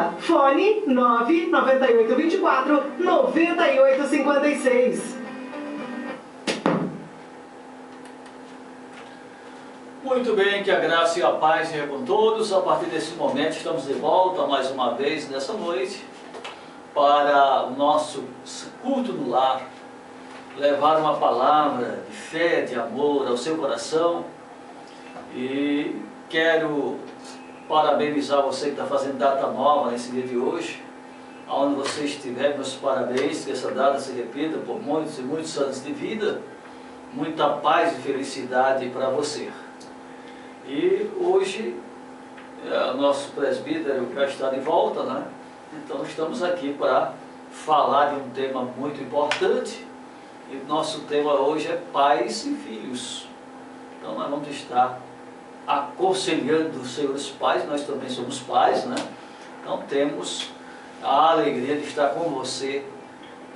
venda. Fone 99824-9856. Muito bem, que a graça e a paz seja com todos. A partir desse momento estamos de volta mais uma vez nessa noite para o nosso culto no lar, levar uma palavra de fé, de amor ao seu coração. E quero parabenizar você que está fazendo data nova nesse dia de hoje. Onde você estiver, meus parabéns, que essa data se repita por muitos e muitos anos de vida, muita paz e felicidade para você. E hoje o nosso presbítero já está de volta, né? Então estamos aqui para falar de um tema muito importante. E nosso tema hoje é pais e filhos. Então nós vamos estar aconselhando os senhores pais, nós também somos pais, né? Então temos a alegria de estar com você,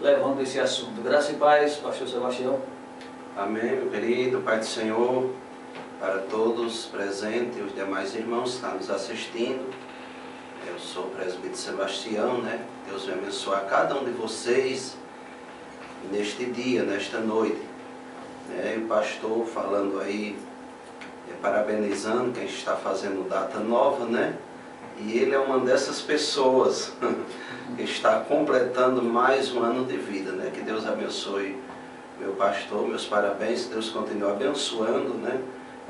levando esse assunto. Graça e paz, pastor Sebastião. Amém, meu querido, Pai do Senhor, para todos presentes e os demais irmãos que estão nos assistindo. Eu sou o presbítero Sebastião, né? Deus vai abençoar cada um de vocês neste dia, nesta noite. E o pastor falando aí, parabenizando quem está fazendo data nova, né? E ele é uma dessas pessoas que está completando mais um ano de vida, né? Que Deus abençoe meu pastor, meus parabéns, que Deus continue abençoando, né?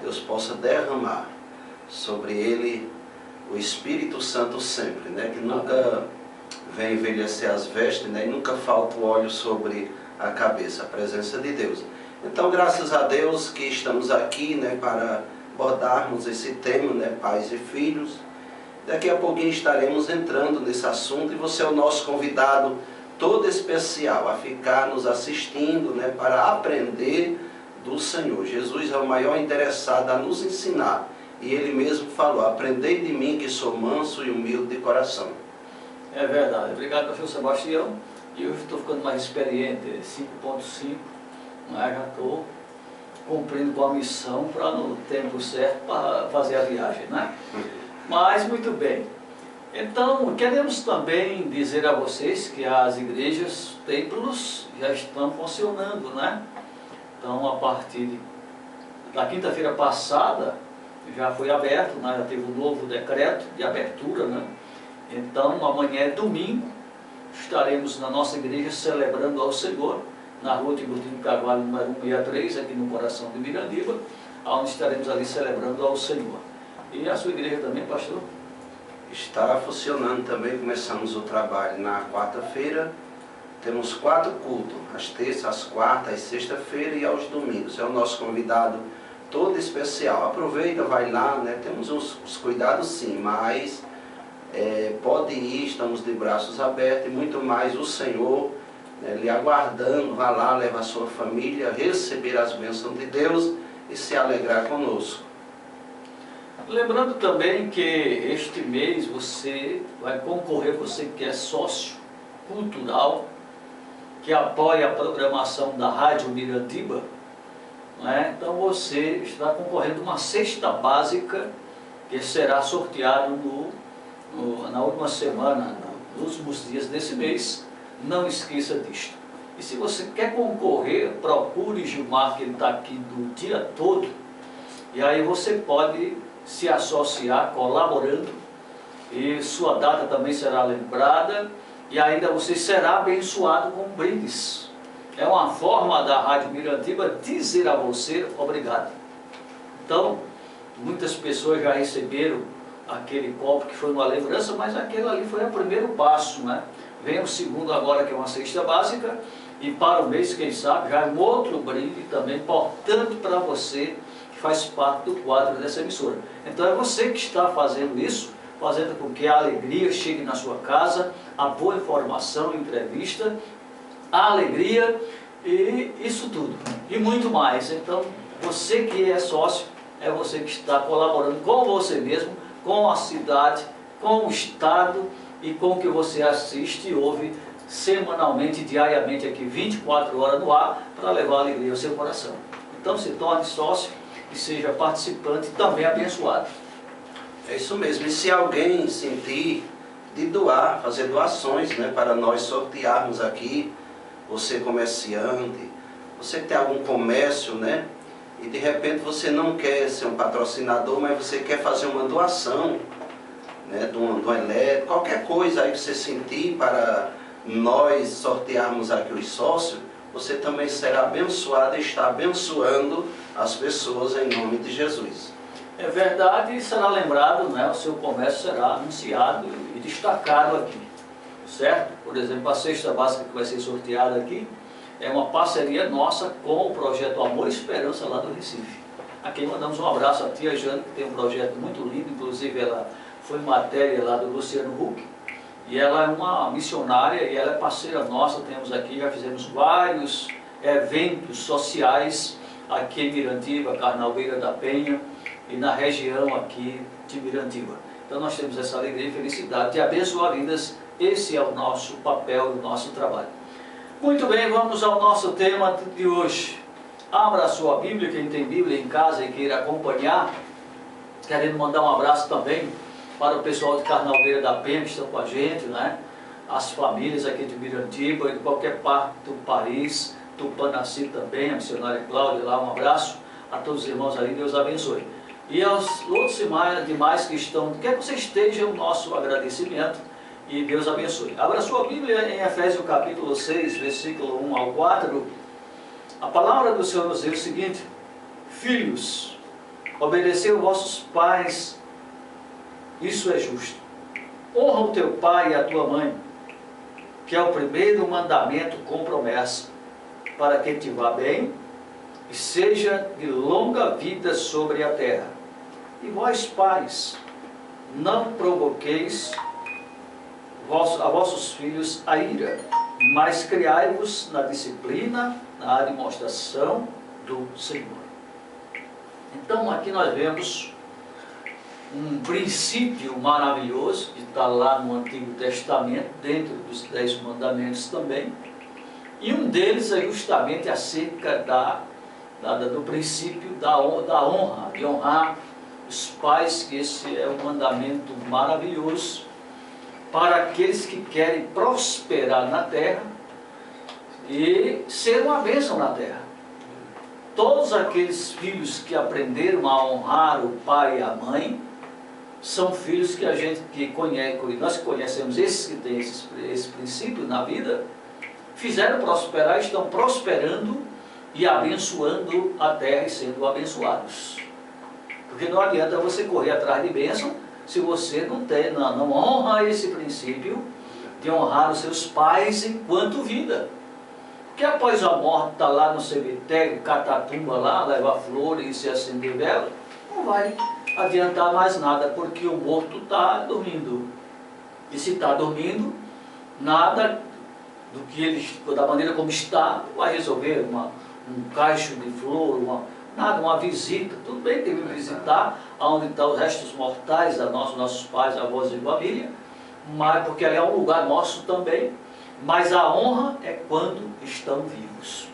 Deus possa derramar sobre ele o Espírito Santo sempre, né? Que nunca vem envelhecer as vestes, né? E nunca falta o óleo sobre a cabeça, a presença de Deus. Então, graças a Deus que estamos aqui, né? Para abordarmos esse tema, né? Pais e filhos. Daqui a pouquinho estaremos entrando nesse assunto e você é o nosso convidado todo especial a ficar nos assistindo, né? Para aprender do Senhor. Jesus é o maior interessado a nos ensinar. E Ele mesmo falou, aprendei de mim que sou manso e humilde de coração. É verdade. Obrigado, pastor Sebastião. E hoje estou ficando mais experiente, 5.5, né? Já estou cumprindo com a missão para no tempo certo para fazer a viagem, né? Mas muito bem. Então, queremos também dizer a vocês que as igrejas, templos já estão funcionando, né? Então, a partir da quinta-feira passada, já foi aberto, né? Já teve um novo decreto de abertura, né? Então, amanhã é domingo, estaremos na nossa igreja celebrando ao Senhor, na rua Tiburtino Carvalho, número 163, aqui no coração de Mirandiba, onde estaremos ali celebrando ao Senhor. E a sua igreja também, pastor? Está funcionando também, começamos o trabalho na quarta-feira. Temos 4 cultos, às terças, às quartas, às sexta-feira e aos domingos. É o nosso convidado todo especial. Aproveita, vai lá, né? Temos os cuidados sim, mas pode ir, estamos de braços abertos e muito mais o Senhor, né, lhe aguardando. Vá lá, leva a sua família, receber as bênçãos de Deus e se alegrar conosco. Lembrando também que este mês você vai concorrer, você que é sócio cultural, que apoia a programação da Rádio Mirandiba, né? Então você está concorrendo a uma cesta básica que será sorteado na última semana, nos últimos dias desse mês. Não esqueça disto. E se você quer concorrer, procure Gilmar, que ele está aqui do dia todo, e aí você pode se associar colaborando, e sua data também será lembrada, e ainda você será abençoado com brindes. É uma forma da Rádio Mirandiba dizer a você obrigado. Então, muitas pessoas já receberam aquele copo que foi uma lembrança, mas aquele ali foi o primeiro passo, né? Vem o segundo agora, que é uma cesta básica, e para o mês, quem sabe, já é um outro brinde também importante para você, que faz parte do quadro dessa emissora. Então é você que está fazendo isso, fazendo com que a alegria chegue na sua casa, a boa informação, entrevista, a alegria e isso tudo, e muito mais. Então, você que é sócio, é você que está colaborando com você mesmo, com a cidade, com o estado e com o que você assiste e ouve semanalmente, diariamente aqui, 24 horas no ar, para levar alegria ao seu coração. Então se torne sócio e seja participante também abençoado. É isso mesmo. E se alguém sentir de doar doar, fazer doações, né, para nós sortearmos aqui. Você comerciante, você tem algum comércio, né? E de repente você não quer ser um patrocinador, mas você quer fazer uma doação, né, de um elétrico, qualquer coisa aí que você sentir para nós sortearmos aqui os sócios, você também será abençoado e está abençoando as pessoas em nome de Jesus. É verdade, e será lembrado, né, o seu comércio será anunciado e destacado aqui, certo? Por exemplo, a cesta básica que vai ser sorteada aqui é uma parceria nossa com o projeto Amor e Esperança lá do Recife. Aqui mandamos um abraço à tia Jane, que tem um projeto muito lindo, inclusive ela foi matéria lá do Luciano Huck, e ela é uma missionária e ela é parceira nossa. Temos aqui, já fizemos vários eventos sociais aqui em Mirandiba, Carnalbeira da Penha e na região aqui de Mirandiba. Então nós temos essa alegria e felicidade de abençoar vidas. Esse é o nosso papel e o nosso trabalho. Muito bem, vamos ao nosso tema de hoje. Abra a sua Bíblia, quem tem Bíblia em casa e queira acompanhar. Querendo mandar um abraço também para o pessoal de Carnalbeira da Penha que estão com a gente, né? As famílias aqui de Mirandiba e de qualquer parte do país, Tupanaci também, a missionária Cláudia lá, um abraço a todos os irmãos ali, Deus abençoe. E aos outros demais que estão, quer que você esteja, o nosso agradecimento e Deus abençoe. Abra sua Bíblia em Efésios capítulo 6, versículo 1 ao 4. A palavra do Senhor nos diz o seguinte: filhos, obedecei vossos pais, isso é justo. Honra o teu pai e a tua mãe, que é o primeiro mandamento com promessa, para que te vá bem e seja de longa vida sobre a terra. E vós, pais, não provoqueis a vossos filhos a ira, mas criai-vos na disciplina, na admoestação do Senhor. Então aqui nós vemos um princípio maravilhoso que está lá no Antigo Testamento, dentro dos 10 mandamentos também, e um deles é justamente acerca do princípio da honra, de honrar os pais, que esse é um mandamento maravilhoso para aqueles que querem prosperar na terra e ser uma bênção na terra. Todos aqueles filhos que aprenderam a honrar o pai e a mãe são filhos que a gente nós conhecemos, esses que têm esse princípio na vida, fizeram prosperar, estão prosperando e abençoando a terra e sendo abençoados. Porque não adianta você correr atrás de bênção se você não honra esse princípio de honrar os seus pais enquanto vida. Porque após a morte, está lá no cemitério, catatumba lá, levar flores e se acender vela, não vai adiantar mais nada, porque o morto está dormindo. E se está dormindo, nada da maneira como está, vai resolver um cacho de flor, uma visita. Tudo bem, tem que visitar onde estão os restos mortais dos nossos pais, avós e família, mas porque ali é um lugar nosso também. Mas a honra é quando estão vivos,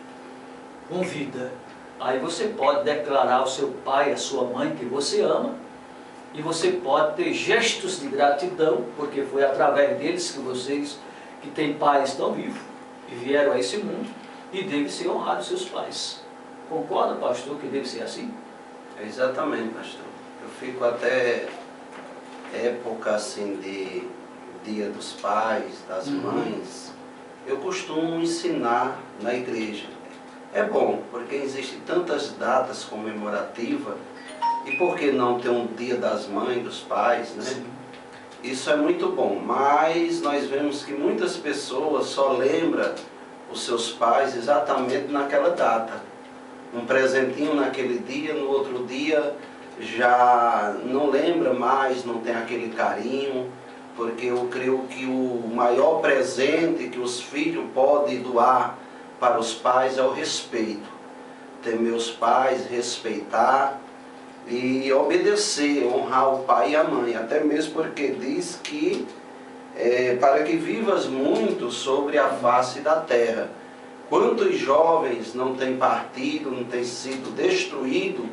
com vida. Aí você pode declarar ao seu pai, à sua mãe, que você ama, e você pode ter gestos de gratidão, porque foi através deles que vocês, que têm pais, estão vivos e vieram a esse mundo, e deve ser honrado seus pais. Concorda, pastor, que deve ser assim? Exatamente, pastor. Eu fico até época assim de Dia dos Pais, das mães, eu costumo ensinar na igreja. É bom, porque existem tantas datas comemorativas, e por que não ter um Dia das Mães, dos Pais, né? Sim. Isso é muito bom, mas nós vemos que muitas pessoas só lembram os seus pais exatamente naquela data. Um presentinho naquele dia, no outro dia já não lembra mais, não tem aquele carinho, porque eu creio que o maior presente que os filhos podem doar para os pais é o respeito. Ter meus pais, respeitar e obedecer, honrar o pai e a mãe, até mesmo porque diz que para que vivas muito sobre a face da terra. Quantos jovens não têm partido, não têm sido destruídos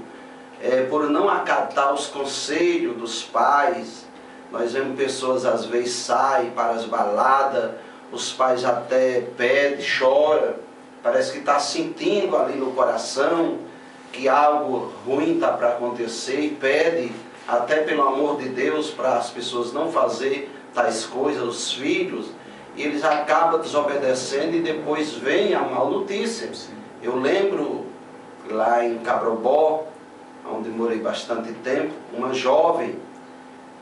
por não acatar os conselhos dos pais, Nós vemos pessoas às vezes saem para as baladas, os pais até pedem, choram, parece que está sentindo ali no coração que algo ruim está para acontecer e pede, até pelo amor de Deus, para as pessoas não fazer tais coisas, os filhos, e eles acabam desobedecendo e depois vem a má notícia. Eu lembro lá em Cabrobó, onde morei bastante tempo, uma jovem,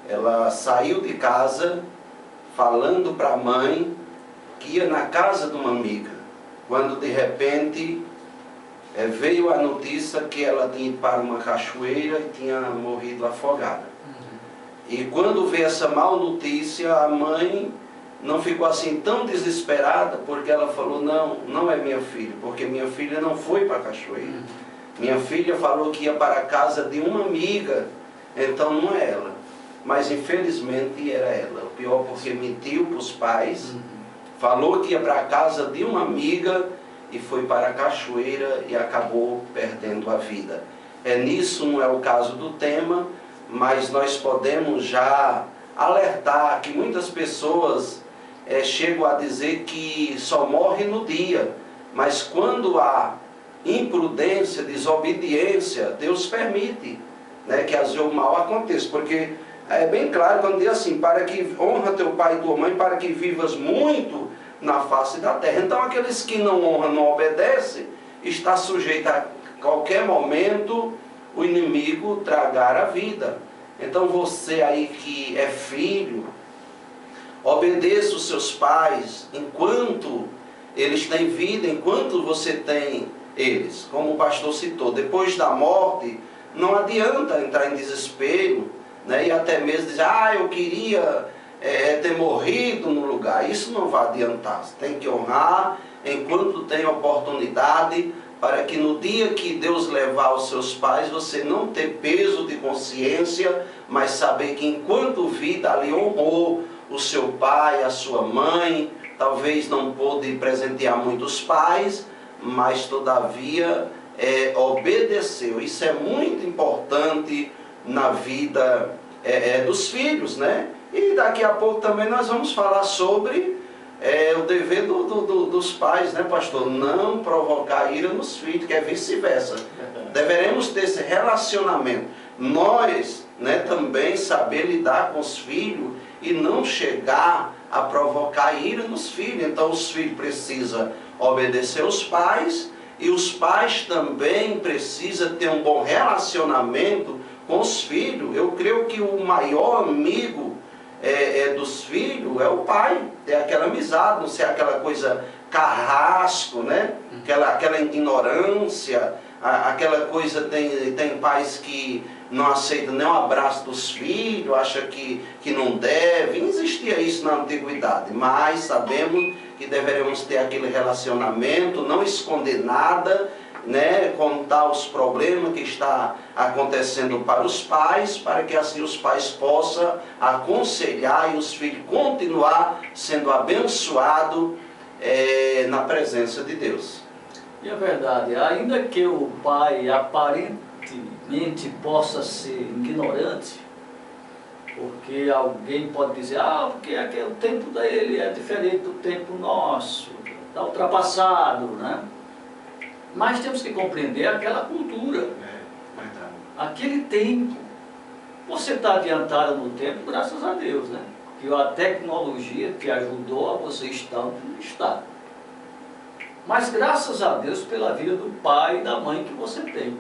ela saiu de casa falando para a mãe que ia na casa de uma amiga, quando de repente veio a notícia que ela tinha ido para uma cachoeira e tinha morrido afogada. E quando veio essa má notícia, a mãe não ficou assim tão desesperada, porque ela falou, não é minha filha, porque minha filha não foi para a cachoeira. Minha filha falou que ia para a casa de uma amiga, então não é ela. Mas infelizmente era ela. O pior porque mentiu para os pais, falou que ia para a casa de uma amiga e foi para a cachoeira e acabou perdendo a vida. Nisso não é o caso do tema, mas nós podemos já alertar que muitas pessoas chegam a dizer que só morre no dia, mas quando há imprudência, desobediência, Deus permite, né, que às vezes o mal aconteça, porque é bem claro quando diz assim, para que honra teu pai e tua mãe, para que vivas muito na face da terra. Então aqueles que não honram, não obedecem, está sujeito a qualquer momento o inimigo tragar a vida. Então você aí que é filho, obedeça os seus pais enquanto eles têm vida, enquanto você tem eles. Como o pastor citou, depois da morte não adianta entrar em desespero, né, e até mesmo dizer, eu queria ter morrido no lugar. Isso não vai adiantar. Você tem que honrar enquanto tem oportunidade, para que no dia que Deus levar os seus pais, você não ter peso de consciência, mas saber que enquanto vida ali honrou o seu pai, a sua mãe, talvez não pôde presentear muitos pais, mas todavia obedeceu. Isso é muito importante na vida dos filhos, né? E daqui a pouco também nós vamos falar sobre o dever dos pais, né, pastor? Não provocar ira nos filhos, que é vice-versa. Deveremos ter esse relacionamento. Nós, né, também saber lidar com os filhos e não chegar a provocar ira nos filhos. Então os filhos precisam obedecer aos pais e os pais também precisam ter um bom relacionamento com os filhos. Eu creio que o maior amigo dos filhos é o pai, é aquela amizade, não ser aquela coisa carrasco, né? Aquela ignorância, aquela coisa, tem pais que não aceitam nem o abraço dos filhos, acham que não deve. Não existia isso na antiguidade, mas sabemos que deveremos ter aquele relacionamento, não esconder nada, né, contar os problemas que está acontecendo para os pais, para que assim os pais possam aconselhar e os filhos continuar sendo abençoados na presença de Deus. E é verdade, ainda que o pai aparentemente possa ser ignorante, porque alguém pode dizer, porque o tempo dele é diferente do tempo nosso, está ultrapassado, né? Mas temos que compreender aquela cultura, aquele tempo. Você está adiantado no tempo, graças a Deus, né? Que a tecnologia te ajudou a você estar onde está. Mas graças a Deus pela vida do pai e da mãe que você tem.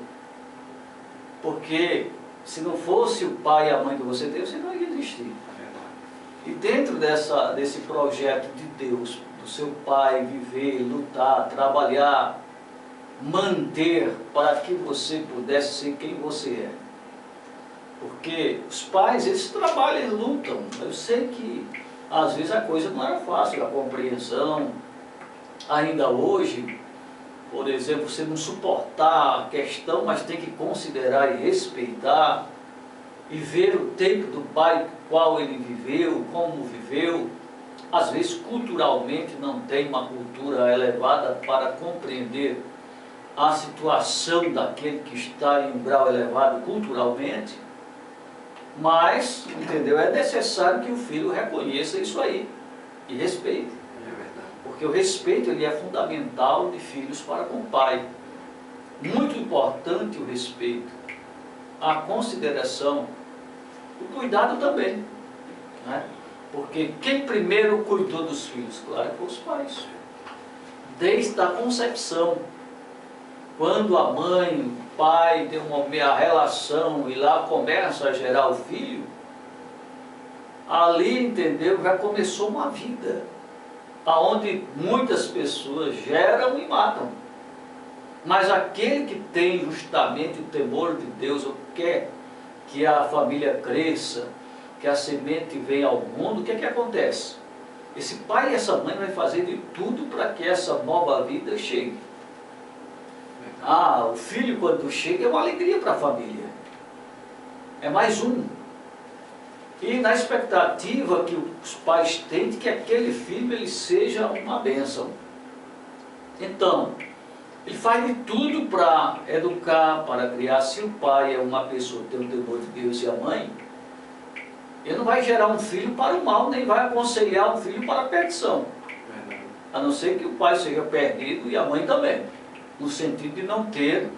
Porque se não fosse o pai e a mãe que você tem, você não ia existir. E dentro desse projeto de Deus, do seu pai viver, lutar, trabalhar, manter para que você pudesse ser quem você é. Porque os pais, eles trabalham, eles lutam. Eu sei que às vezes a coisa não era fácil, a compreensão. Ainda hoje, por exemplo, você não suportar a questão, mas tem que considerar e respeitar e ver o tempo do pai, qual ele viveu, como viveu. Às vezes culturalmente não tem uma cultura elevada para compreender a situação daquele que está em um grau elevado culturalmente. Mas, entendeu? É necessário que o filho reconheça isso aí e respeite. É verdade. Porque o respeito ele é fundamental de filhos para com o pai. Muito importante o respeito, a consideração, o cuidado também, né? Porque quem primeiro cuidou dos filhos? Claro que os pais. Desde a concepção, quando a mãe, o pai tem a relação e lá começa a gerar o filho, ali, entendeu, já começou uma vida, aonde muitas pessoas geram e matam. Mas aquele que tem justamente o temor de Deus, ou quer que a família cresça, que a semente venha ao mundo, o que é que acontece? Esse pai e essa mãe vai fazer de tudo para que essa nova vida chegue. O filho quando chega é uma alegria para a família. É mais um. E na expectativa que os pais têm de que aquele filho ele seja uma bênção. Então, ele faz de tudo para educar, para criar. Se o pai é uma pessoa que tem o temor de Deus e a mãe, ele não vai gerar um filho para o mal, nem vai aconselhar um filho para a perdição. A não ser que o pai seja perdido e a mãe também. No sentido de não ter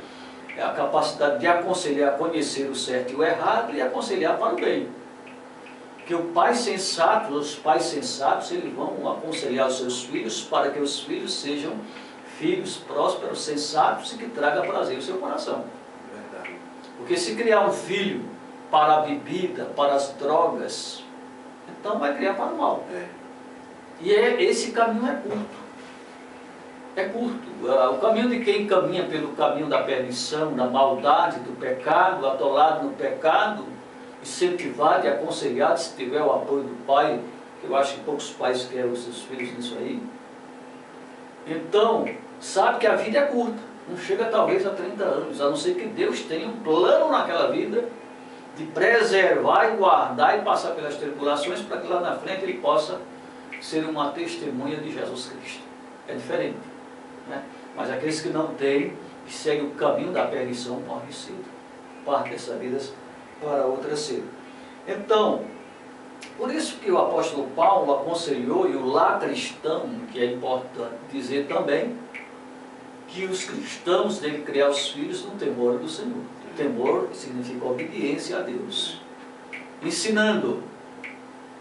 a capacidade de aconselhar, conhecer o certo e o errado e aconselhar para o bem. Porque o pai sensato, os pais sensatos, eles vão aconselhar os seus filhos para que os filhos sejam filhos prósperos, sensatos e que tragam prazer ao seu coração. Verdade. Porque se criar um filho para a bebida, para as drogas, então vai criar para o mal. E esse caminho é curto. É curto. O caminho de quem caminha pelo caminho da perdição, da maldade, do pecado, atolado no pecado, incentivado e aconselhado, se tiver o apoio do pai, que eu acho que poucos pais querem os seus filhos nisso aí. Então, sabe que a vida é curta, não chega talvez a 30 anos, a não ser que Deus tenha um plano naquela vida de preservar e guardar e passar pelas tribulações para que lá na frente ele possa ser uma testemunha de Jesus Cristo. É diferente, né? Mas aqueles que não têm, que seguem o caminho da perdição, morrem cedo. Parte dessa vida para outra cedo. Então, por isso que o apóstolo Paulo aconselhou, e o lar cristão, que é importante dizer também, que os cristãos devem criar os filhos no temor do Senhor. O temor significa obediência a Deus. Ensinando,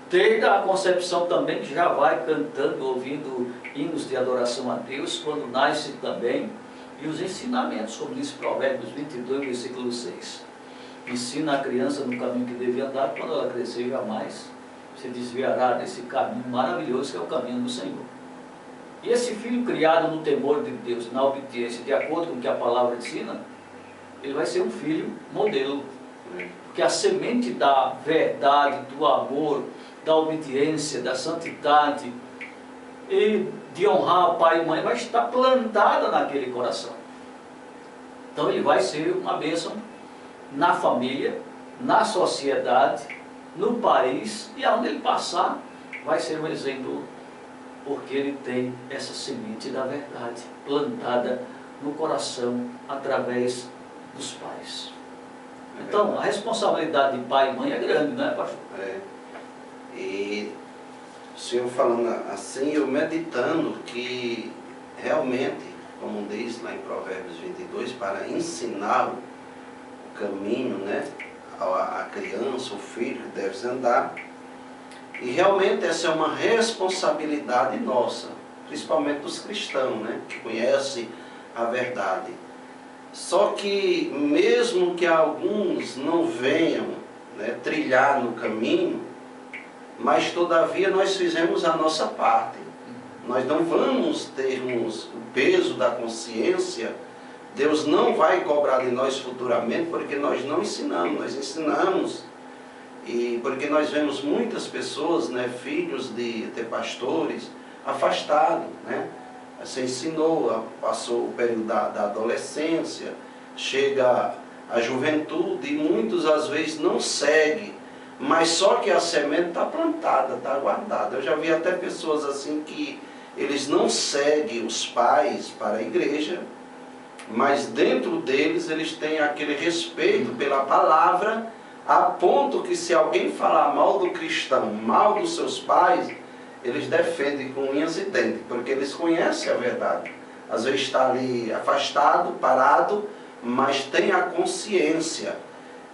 desde a concepção também, que já vai cantando, ouvindo hinos de adoração a Deus, quando nasce também, e os ensinamentos, como diz Provérbios 22, versículo 6. Ensina a criança no caminho que deve andar, quando ela crescer jamais se desviará desse caminho maravilhoso que é o caminho do Senhor. E esse filho criado no temor de Deus, na obediência, de acordo com o que a palavra ensina, ele vai ser um filho modelo. Porque a semente da verdade, do amor, da obediência, da santidade e de honrar pai e mãe vai estar plantada naquele coração. Então ele vai ser uma bênção na família, na sociedade, no país, e aonde ele passar vai ser um exemplo, porque ele tem essa semente da verdade plantada no coração através dos pais. Então a responsabilidade de pai e mãe é grande, não é, pastor? E o senhor falando assim, eu meditando que realmente, como diz lá em Provérbios 22, para ensinar o caminho, né, a criança, o filho que deve andar, e realmente essa é uma responsabilidade nossa, principalmente dos cristãos, né, que conhecem a verdade. Só que mesmo que alguns não venham, né, trilhar no caminho, mas todavia nós fizemos a nossa parte. Nós não vamos termos o peso da consciência. Deus não vai cobrar de nós futuramente porque nós não ensinamos, nós ensinamos. E porque nós vemos muitas pessoas, né, filhos de pastores, afastados, né? Você ensinou, passou o período da adolescência, chega a juventude e muitos às vezes não seguem, mas só que a semente está plantada, está guardada. Eu já vi até pessoas assim que eles não seguem os pais para a igreja, mas dentro deles eles têm aquele respeito pela palavra, a ponto que se alguém falar mal do cristão, mal dos seus pais, eles defendem com unhas e dentes, porque eles conhecem a verdade. Às vezes está ali afastado, parado, mas tem a consciência.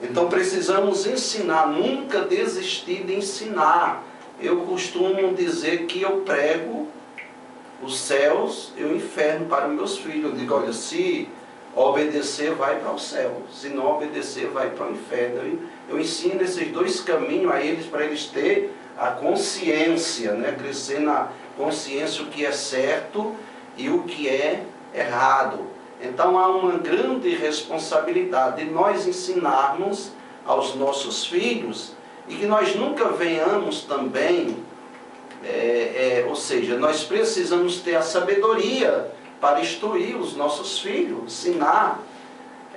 Então precisamos ensinar, nunca desistir de ensinar. Eu costumo dizer que eu prego os céus e o inferno para os meus filhos. Eu digo, olha, se obedecer vai para o céu, se não obedecer vai para o inferno. Eu ensino esses dois caminhos a eles, para eles terem a consciência, né? Crescer na consciência o que é certo e o que é errado. Então há uma grande responsabilidade de nós ensinarmos aos nossos filhos, e que nós nunca venhamos também, ou seja, nós precisamos ter a sabedoria para instruir os nossos filhos, ensinar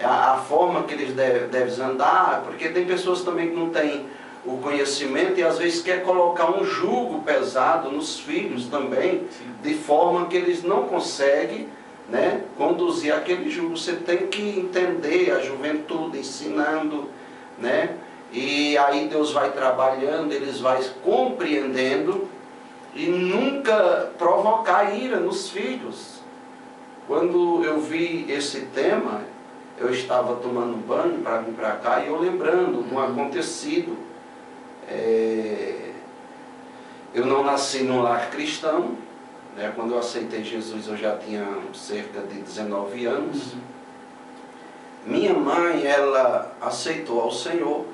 a forma que eles devem andar, porque tem pessoas também que não têm o conhecimento e às vezes quer colocar um jugo pesado nos filhos também, de forma que eles não conseguem, né, conduzir aquele jugo. Você tem que entender a juventude, ensinando, né, e aí Deus vai trabalhando, eles vão compreendendo, e nunca provocar ira nos filhos. Quando eu vi esse tema, eu estava tomando banho para vir para cá e eu lembrando de um acontecido. Eu não nasci num lar cristão, né? Quando eu aceitei Jesus eu já tinha cerca de 19 anos. Minha mãe, ela aceitou ao Senhor.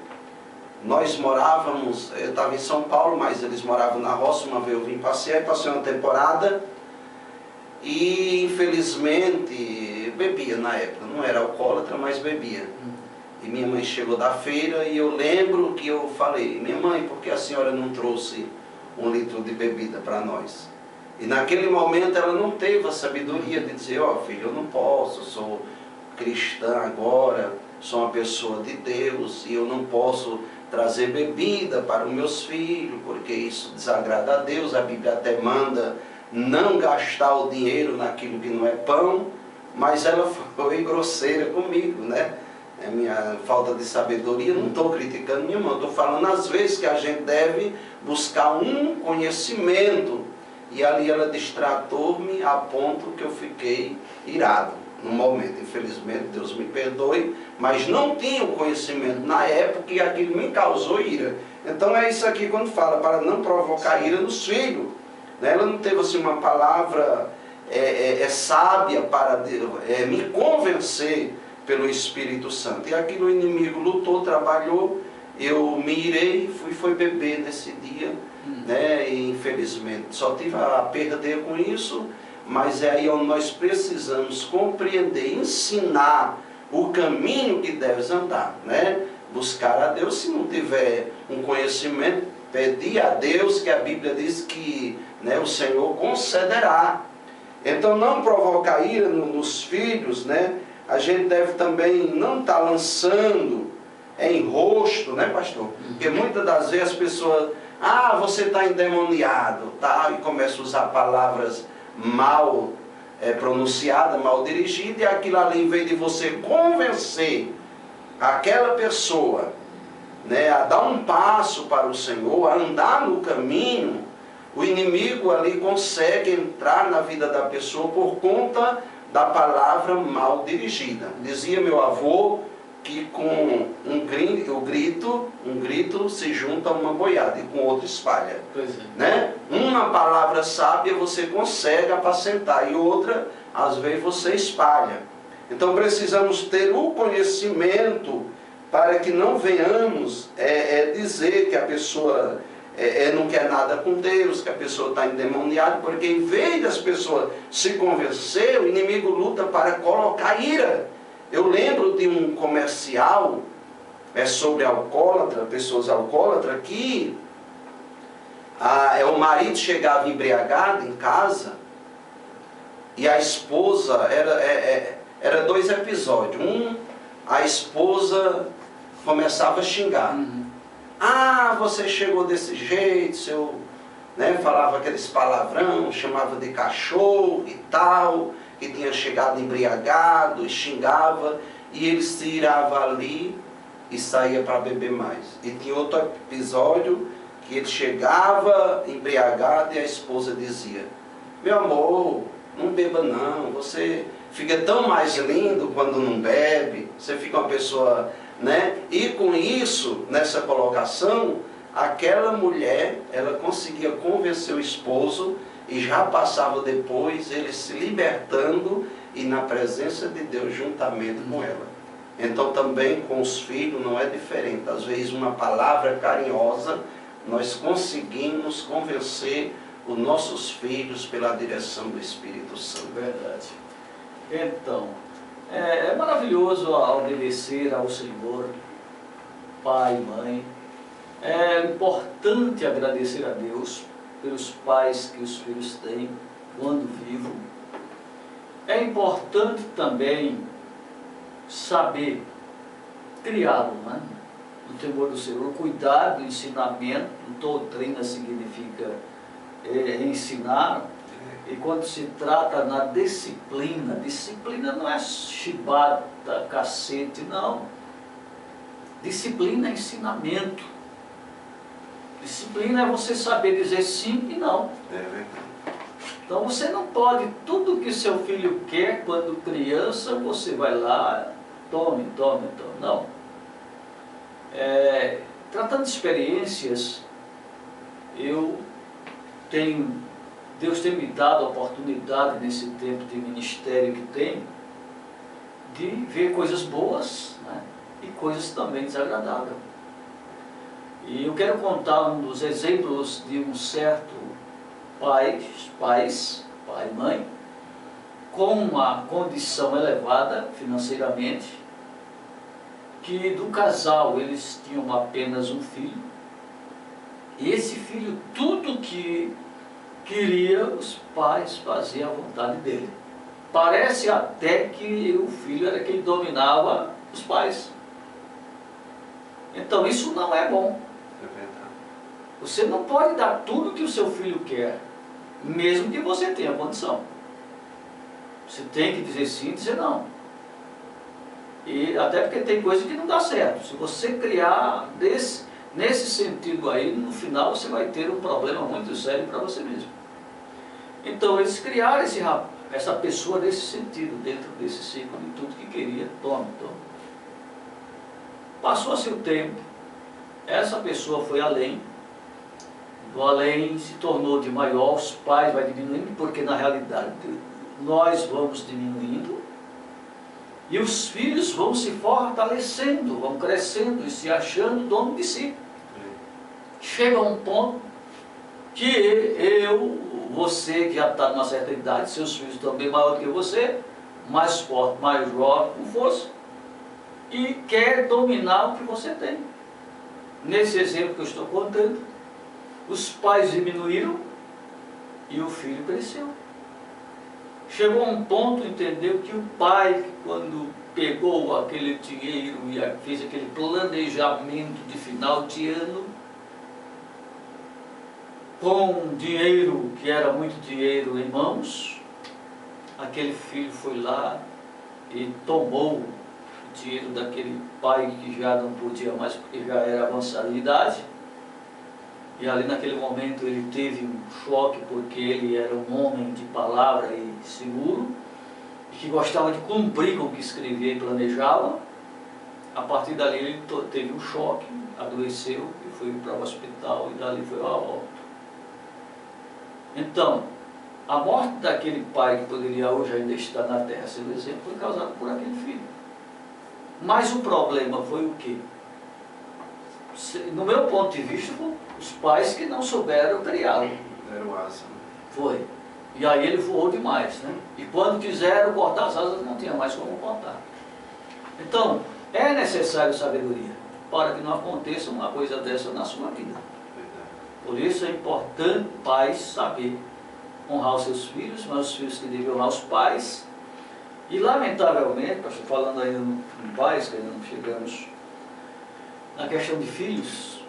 Nós morávamos, eu estava em São Paulo, mas eles moravam na roça. Uma vez eu vim passear, passei uma temporada e infelizmente bebia na época, não era alcoólatra, mas bebia. E minha mãe chegou da feira e eu lembro que eu falei, minha mãe, por que a senhora não trouxe 1 litro de bebida para nós? E naquele momento ela não teve a sabedoria de dizer, ó, filho, eu não posso, sou cristã agora, sou uma pessoa de Deus e eu não posso trazer bebida para os meus filhos, porque isso desagrada a Deus. A Bíblia até manda não gastar o dinheiro naquilo que não é pão, mas ela foi grosseira comigo, né? É minha falta de sabedoria, não estou criticando minha irmã, estou falando às vezes que a gente deve buscar um conhecimento, e ali ela distratou-me a ponto que eu fiquei irado no momento. Infelizmente, Deus me perdoe, mas não tinha o conhecimento na época e aquilo me causou ira. Então é isso aqui quando fala, para não provocar ira nos filhos, né? Ela não teve assim uma palavra sábia para me convencer pelo Espírito Santo. E aquilo o inimigo lutou, trabalhou, eu me irei, foi beber nesse dia, né? E infelizmente só tive a perder com isso. Mas é aí onde nós precisamos compreender, ensinar o caminho que deves andar, né? Buscar a Deus. Se não tiver um conhecimento, pedir a Deus, que a Bíblia diz que, né, o Senhor concederá. Então não provocar ira nos filhos, né? A gente deve também não estar lançando em rosto, né, pastor? Porque muitas das vezes as pessoas, você está endemoniado, tá? E começa a usar palavras mal pronunciada, mal dirigida, e aquilo ali, em vez de você convencer aquela pessoa, né, a dar um passo para o Senhor, a andar no caminho, o inimigo ali consegue entrar na vida da pessoa por conta da palavra mal dirigida. Dizia meu avô que com um grito se junta a uma boiada e com outro espalha. Pois é. Né? Uma palavra sábia você consegue apacentar e outra, às vezes, você espalha. Então precisamos ter o conhecimento para que não venhamos dizer que a pessoa não quer nada com Deus, que a pessoa está endemoniada, porque em vez das pessoas se convencer, o inimigo luta para colocar ira. Eu lembro de um comercial sobre alcoólatra, pessoas alcoólatras, que o marido chegava embriagado em casa e a esposa, era 2 episódios. A esposa começava a xingar. Você chegou desse jeito, né, falava aqueles palavrão, chamava de cachorro e tal, que tinha chegado embriagado e xingava, e ele se irava ali e saía para beber mais. E tinha outro episódio que ele chegava embriagado e a esposa dizia: meu amor, não beba não, você fica tão mais lindo quando não bebe, você fica uma pessoa, né? E com isso, nessa colocação, aquela mulher, ela conseguia convencer o esposo e já passava depois ele se libertando e na presença de Deus juntamente com ela. Então também com os filhos não é diferente. Às vezes uma palavra carinhosa, nós conseguimos convencer os nossos filhos pela direção do Espírito Santo. Verdade. Então, é maravilhoso obedecer ao Senhor, pai e mãe. É importante agradecer a Deus pelos pais que os filhos têm quando vivos. É importante também saber criá-lo, né? No temor do Senhor, cuidar do ensinamento. Doutrina significa ensinar. E quando se trata na disciplina, disciplina não é chibata, cacete, não. Disciplina é ensinamento. Disciplina é você saber dizer sim e não. É verdade. Então você não pode, tudo que seu filho quer quando criança, você vai lá, tome. Não. Tratando de experiências, Deus tem me dado a oportunidade nesse tempo de ministério que tenho, de ver coisas boas, né, e coisas também desagradáveis. E eu quero contar um dos exemplos de um certo pai e mãe, com uma condição elevada financeiramente, que do casal eles tinham apenas um filho, e esse filho, tudo que queria, os pais faziam à vontade dele. Parece até que o filho era quem dominava os pais. Então isso não é bom. É verdade. Você não pode dar tudo que o seu filho quer, mesmo que você tenha condição. Você tem que dizer sim e dizer não. E até porque tem coisa que não dá certo. Se você criar nesse sentido aí, no final você vai ter um problema muito sério para você mesmo. Então eles criaram essa pessoa nesse sentido, dentro desse ciclo de tudo que queria, tome. Passou-se o tempo, essa pessoa foi além, do além se tornou de maior, os pais vão diminuindo, porque na realidade nós vamos diminuindo, e os filhos vão se fortalecendo, vão crescendo e se achando dono de si. Chega a um ponto que você que já está numa certa idade, seus filhos também maior que você, mais forte, mais jovem, com força, e quer dominar o que você tem. Nesse exemplo que eu estou contando, os pais diminuíram e o filho cresceu. Chegou a um ponto, entendeu, que o pai, quando pegou aquele dinheiro e fez aquele planejamento de final de ano, com dinheiro que era muito dinheiro em mãos, aquele filho foi lá e tomou o dinheiro daquele pai que já não podia mais, porque já era avançado de idade. E ali naquele momento ele teve um choque, porque ele era um homem de palavra e seguro, e que gostava de cumprir com o que escrevia e planejava. A partir dali ele teve um choque, adoeceu e foi para o hospital, e dali foi ao óbito. Então, a morte daquele pai que poderia hoje ainda estar na terra, sendo exemplo, foi causada por aquele filho. Mas o problema foi o quê? No meu ponto de vista, foram os pais que não souberam criá-lo. Deram asa. Foi. E aí ele voou demais, né? E quando quiseram cortar as asas, não tinha mais como cortar. Então, é necessário sabedoria para que não aconteça uma coisa dessa na sua vida. Por isso é importante pais saber honrar os seus filhos, mas os filhos que devem honrar os pais. E lamentavelmente, pastor, falando ainda em pais, que ainda não chegamos na questão de filhos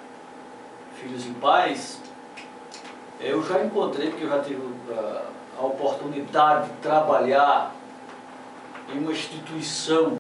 em pais, eu já encontrei, porque eu já tive a oportunidade de trabalhar em uma instituição